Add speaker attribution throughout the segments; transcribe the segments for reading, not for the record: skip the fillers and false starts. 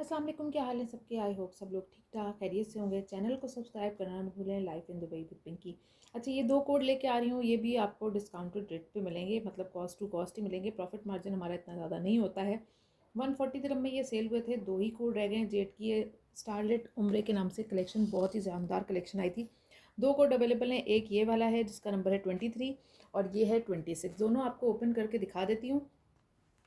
Speaker 1: अस्सलाम वालेकुम, क्या हाल है सबके। आई होप सब लोग ठीक ठाक खैरियत से होंगे। चैनल को सब्सक्राइब करना ना भूलें। Life in Dubai with Pinky. अच्छा, ये दो कोड लेके आ रही हूँ, ये भी आपको डिस्काउंटेड रेट पे मिलेंगे, मतलब कॉस्ट टू कॉस्ट ही मिलेंगे। प्रॉफिट मार्जिन हमारा इतना ज़्यादा नहीं होता है। 140 दिरहम में ये सेल हुए थे। दो ही कोड रह गए हैं। जेट की ये स्टारलेट उम्रे के नाम से कलेक्शन, बहुत ही शानदार कलेक्शन आई थी। दो कोड अवेलेबल हैं। एक ये वाला है जिसका नंबर है 23 और ये है 26। दोनों आपको ओपन करके दिखा देती हूँ।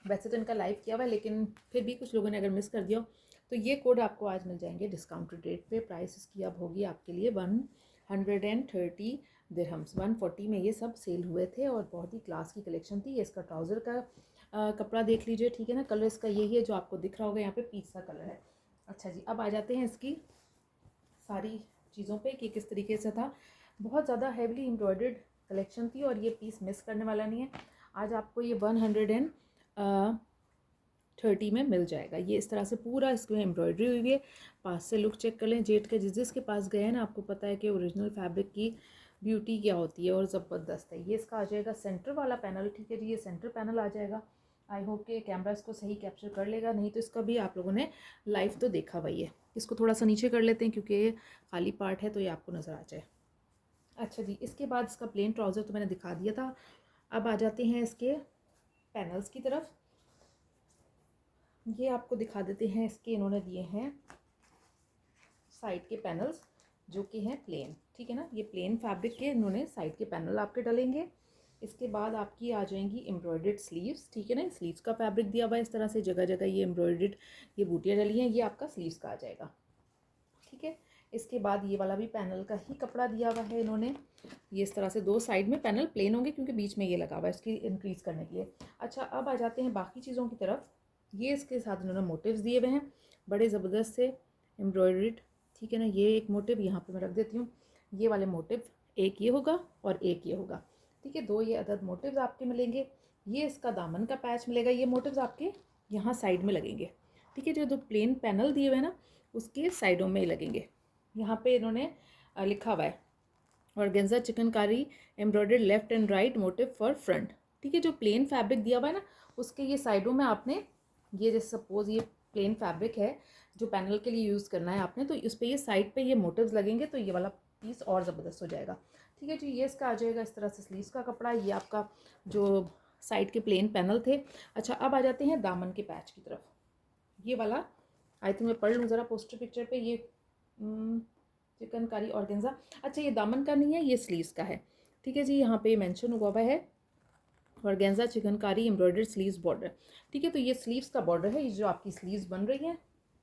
Speaker 1: वैसे तो इनका लाइव किया हुआ है, लेकिन फिर भी कुछ लोगों ने अगर मिस कर दिया हो तो ये कोड आपको आज मिल जाएंगे डिस्काउंटेड रेट पे। प्राइस इसकी अब होगी आपके लिए 130 दिरहम्स। 140 में ये सब सेल हुए थे और बहुत ही क्लास की कलेक्शन थी। ये इसका ट्राउज़र का कपड़ा देख लीजिए, ठीक है ना। कलर इसका यही है जो आपको दिख रहा होगा यहाँ पे, पीच सा कलर है। अच्छा जी, अब आ जाते हैं इसकी सारी चीज़ों पे कि किस तरीके से था। बहुत ज़्यादा हैवीली एम्ब्रॉयडर्ड कलेक्शन थी और ये पीस मिस करने वाला नहीं है। आज आपको ये 130 में मिल जाएगा। ये इस तरह से पूरा इसमें एम्ब्रॉयडरी हुई है। पास से लुक चेक कर लें। जेट के जिसके पास गए हैं ना, आपको पता है कि ओरिजिनल फैब्रिक की ब्यूटी क्या होती है और ज़बरदस्त है। ये इसका आ जाएगा सेंटर वाला पैनल, ठीक है जी। ये सेंटर पैनल आ जाएगा। आई होप कि कैमरा इसको सही कैप्चर कर लेगा, नहीं तो इसका भी आप लोगों ने लाइव तो देखा वही है। इसको थोड़ा सा नीचे कर लेते हैं क्योंकि ये खाली पार्ट है तो ये आपको नज़र आ जाए। अच्छा जी, इसके बाद इसका प्लेन ट्राउज़र तो मैंने दिखा दिया था। अब आ जाते हैं इसके पैनल्स की तरफ। ये आपको दिखा देते हैं। इसके इन्होंने दिए हैं साइड के पैनल्स जो कि हैं प्लेन, ठीक है ना। ये प्लेन फैब्रिक के इन्होंने साइड के पैनल आपके डलेंगे। इसके बाद आपकी आ जाएंगी एम्ब्रॉयडर्ड स्लीव्स, ठीक है ना। स्लीव्स का फैब्रिक दिया हुआ है इस तरह से, जगह जगह ये एम्ब्रॉयडर्ड ये बूटियाँ डली हैं। ये आपका स्लीव्स का आ जाएगा, ठीक है। इसके बाद ये वाला भी पैनल का ही कपड़ा दिया हुआ है इन्होंने। ये इस तरह से दो साइड में पैनल प्लेन होंगे क्योंकि बीच में ये लगा हुआ है इसकी इंक्रीज़ करने के लिए। अच्छा, अब आ जाते हैं बाकी चीज़ों की तरफ। ये इसके साथ इन्होंने मोटिव्स दिए हुए हैं बड़े ज़बरदस्त से एम्ब्रॉयडर्ड, ठीक है ना। ये एक मोटिव यहाँ पे मैं रख देती हूँ। ये वाले मोटिव एक ये होगा और एक ये होगा, ठीक है। दो ये अदद मोटिव्स आपके मिलेंगे। ये इसका दामन का पैच मिलेगा। ये मोटिव्स आपके यहाँ साइड में लगेंगे, ठीक है। जो दो प्लेन पैनल दिए हुए हैं ना, उसके साइडों में ही लगेंगे। यहाँ पे इन्होंने लिखा हुआ है organza chikankari embroidered left and right motive for front, ठीक है। जो प्लेन फैब्रिक दिया हुआ है ना, उसके ये साइडों में आपने ये जैसे सपोज ये प्लेन फैब्रिक है जो पैनल के लिए यूज़ करना है आपने, तो उस पर ये साइड पे ये मोटिव्स लगेंगे तो ये वाला पीस और ज़बरदस्त हो जाएगा, ठीक है जी। ये इसका आ जाएगा इस तरह से स्लीव्स का कपड़ा। ये आपका जो साइड के प्लेन पैनल थे। अच्छा, अब आ जाते हैं दामन के पैच की तरफ। ये वाला आई थिंक मैं पढ़ लूँ ज़रा पोस्टर पिक्चर पे। ये चिकनकारी ऑर्गेन्जा। अच्छा, ये दामन का नहीं है, ये स्लीव्स का है, ठीक है जी। यहाँ पे मेंशन हुआ हुआ है organza chikankari embroidered sleeves border, ठीक है। तो ये स्लीव्स का बॉर्डर है। ये जो आपकी स्लीव्स बन रही है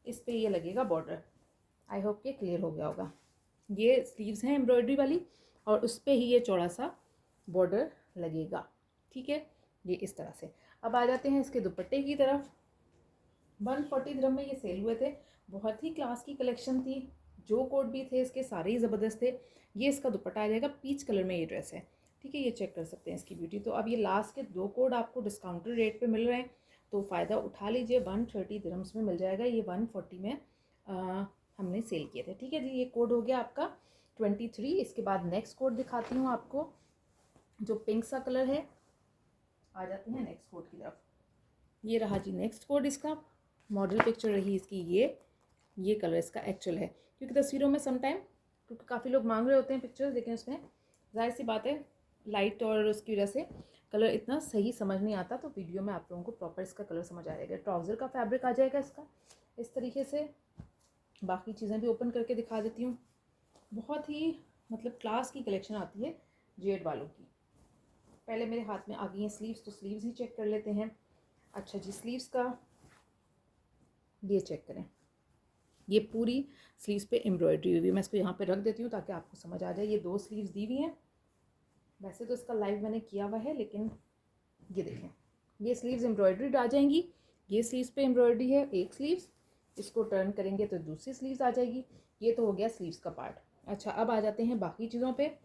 Speaker 1: इस पे ये लगेगा बॉर्डर। आई होप कि क्लियर हो गया होगा। ये स्लीव्स हैं एम्ब्रॉयडरी वाली और उस पर ही ये चौड़ा सा बॉर्डर लगेगा, ठीक है। ये इस तरह से। अब आ जाते हैं इसके दुपट्टे की तरफ। 140 दिरहम में ये सेल हुए थे। बहुत ही क्लास की कलेक्शन थी। जो कोट भी थे इसके सारे ही ज़बरदस्त थे। ये इसका दुपट्टा आ जाएगा, पीच कलर में ये ड्रेस है, ठीक है। ये चेक कर सकते हैं इसकी ब्यूटी। तो अब ये लास्ट के दो कोड आपको डिस्काउंटेड रेट पे मिल रहे हैं, तो फ़ायदा उठा लीजिए। 130 दिरहम्स में मिल जाएगा। ये 140 में हमने सेल किए थे, ठीक है जी। ये कोड हो गया आपका 23। इसके बाद नेक्स्ट कोड दिखाती हूँ आपको, जो पिंक सा कलर है। आ जाते हैं नेक्स्ट कोड की तरफ। ये रहा जी नेक्स्ट कोड। इसका मॉडल पिक्चर रही इसकी ये कलर इसका एक्चुअल है, क्योंकि तस्वीरों में समटाइम क्योंकि काफ़ी लोग मांग रहे होते हैं पिक्चर्स, लेकिन उसमें जाहिर सी बात है लाइट और उसकी वजह से कलर इतना सही समझ नहीं आता। तो वीडियो में आप लोगों को प्रॉपर इसका कलर समझ आ जाएगा। ट्राउज़र का फैब्रिक आ जाएगा इसका इस तरीके से। बाकी चीज़ें भी ओपन करके दिखा देती हूँ। बहुत ही मतलब क्लास की कलेक्शन आती है जेड वालों की। पहले मेरे हाथ में आ गई हैं स्लीव्स, तो स्लीव्स ही चेक कर लेते हैं। अच्छा जी, स्लीव्स का ये चेक करें। ये पूरी स्लीव्स पे एम्ब्रॉयडरी हुई है। मैं इसको यहाँ पे रख देती हूँ ताकि आपको समझ आ जाए। ये दो स्लीव्स दी हुई हैं। वैसे तो इसका लाइव मैंने किया हुआ है, लेकिन ये देखें, ये स्लीव्स एम्ब्रॉयडरीड आ जाएंगी। ये स्लीव्स पे एम्ब्रॉयडरी है एक स्लीव्स, इसको टर्न करेंगे तो दूसरी स्लीव्स आ जाएगी। ये तो हो गया स्लीव्स का पार्ट। अच्छा, अब आ जाते हैं बाकी चीज़ों पे।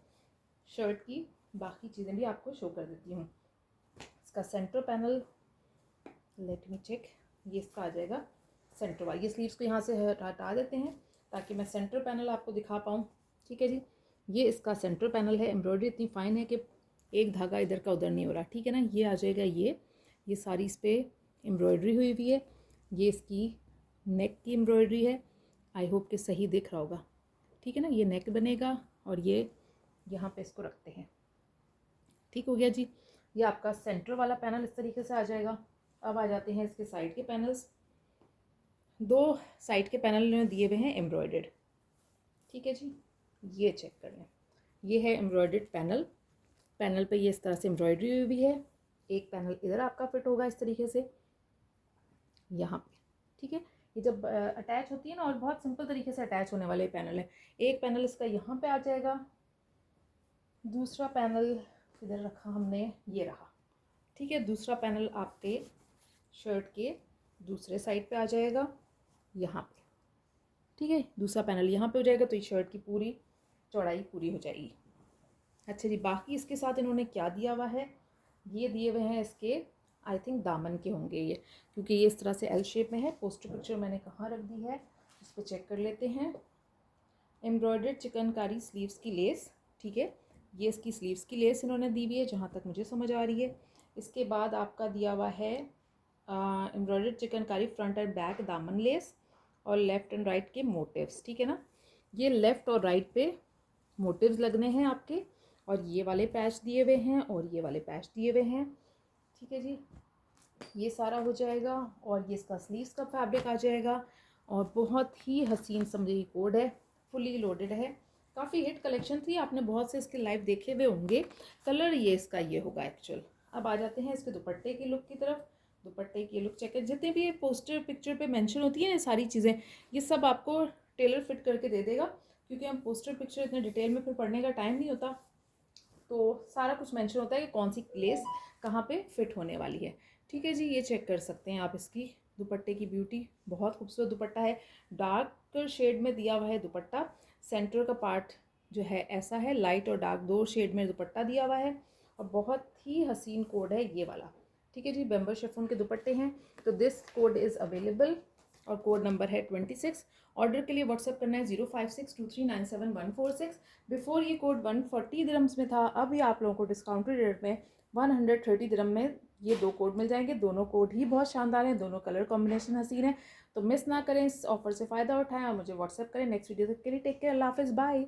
Speaker 1: शर्ट की बाकी चीज़ें भी आपको शो कर देती हूँ। इसका center panel, let me check. ये इसका आ जाएगा सेंटर वाला। ये स्लीव्स को यहाँ से हटा देते हैं ताकि मैं सेंटर पैनल आपको दिखा पाऊँ, ठीक है जी। ये इसका सेंटर पैनल है। एम्ब्रॉयडरी इतनी फाइन है कि एक धागा इधर का उधर नहीं हो रहा, ठीक है ना। ये आ जाएगा ये सारी इस पर एम्ब्रॉयडरी हुई हुई है। ये इसकी नेक की एम्ब्रॉयडरी है। आई होप कि सही दिख रहा होगा, ठीक है ना। ये नेक बनेगा और ये यहाँ पे इसको रखते हैं, ठीक हो गया जी। ये आपका सेंटर वाला पैनल इस तरीके से आ जाएगा। अब आ जाते हैं इसके साइड के पैनल्स। 2 साइड के पैनल इन्होंने दिए हुए हैं एम्ब्रॉयडर्ड, ठीक है जी। ये चेक कर लें, ये है एम्ब्रॉयडर्ड पैनल। पैनल पे ये इस तरह से एम्ब्रॉयडरी हुई हुई है। एक पैनल इधर आपका फिट होगा इस तरीके से यहाँ पे, ठीक है। ये जब अटैच होती है ना, और बहुत सिंपल तरीके से अटैच होने वाले पैनल है। एक पैनल इसका यहाँ पे आ जाएगा, दूसरा पैनल इधर रखा हमने, ये रहा, ठीक है। दूसरा पैनल आपके शर्ट के दूसरे साइड पे आ जाएगा यहाँ पे, ठीक है। दूसरा पैनल यहाँ पे हो जाएगा, तो ये शर्ट की पूरी चौड़ाई पूरी हो जाएगी। अच्छा जी, बाकी इसके साथ इन्होंने क्या दिया हुआ है, ये दिए हुए हैं इसके, आई थिंक दामन के होंगे ये, क्योंकि ये इस तरह से एल शेप में है। पोस्टर पिक्चर मैंने कहाँ रख दी है, उस पर चेक कर लेते हैं। एम्ब्रॉयडर्ड चिकनकारी स्लीव्स की लेस, ठीक है। ये इसकी स्लीव्स की लेस इन्होंने दी हुई है, जहाँ तक मुझे समझ आ रही है। इसके बाद आपका दिया हुआ है embroidered chikankari front end back दामन लेस और लेफ़्ट एंड राइट के मोटिव्स, ठीक है ना। ये लेफ़्ट और राइट पे मोटिव्स लगने हैं आपके, और ये वाले पैच दिए हुए हैं और ये वाले पैच दिए हुए हैं, ठीक है जी। ये सारा हो जाएगा और ये इसका स्लीव्स का फैब्रिक आ जाएगा। और बहुत ही हसीन समझी कोड है, फुली लोडेड है। काफ़ी हिट कलेक्शन थी, आपने बहुत से इसके लाइव देखे हुए होंगे। कलर ये इसका ये होगा एक्चुअल। अब आ जाते हैं इसके दुपट्टे की लुक की तरफ। दुपट्टे की लुक चेक कर, जितने भी ये पोस्टर पिक्चर पे मेंशन होती है ना सारी चीज़ें, ये सब आपको टेलर फिट करके दे देगा, क्योंकि हम पोस्टर पिक्चर इतने डिटेल में फिर पढ़ने का टाइम नहीं होता। तो सारा कुछ मेंशन होता है कि कौन सी लेस कहाँ पे फिट होने वाली है, ठीक है जी। ये चेक कर सकते हैं आप इसकी दुपट्टे की ब्यूटी, बहुत खूबसूरत दुपट्टा है। डार्क शेड में दिया हुआ है दुपट्टा। सेंटर का पार्ट जो है ऐसा है, लाइट और डार्क 2 शेड में दुपट्टा दिया हुआ है। और बहुत ही हसीन कोड है ये वाला, ठीक है जी। बेम्बर शिफॉन के दुपट्टे हैं, तो दिस कोड इज़ अवेलेबल और कोड नंबर है 26। ऑर्डर के लिए व्हाट्सएप करना है 0562397146। बिफोर ये कोड 140 दिरम्स में था, अब ये आप लोगों को डिस्काउंटेड रेट में 130 दिरम में ये 2 कोड मिल जाएंगे। दोनों कोड ही बहुत शानदार हैं, दोनों कलर कॉम्बिनेशन हसीन है। तो मिस ना करें, इस ऑफर से फ़ायदा उठाएं और मुझे व्हाट्सएप करें। नेक्स्ट वीडियो तक के लिए टेक केयर, अल्लाह हाफिज़, बाय।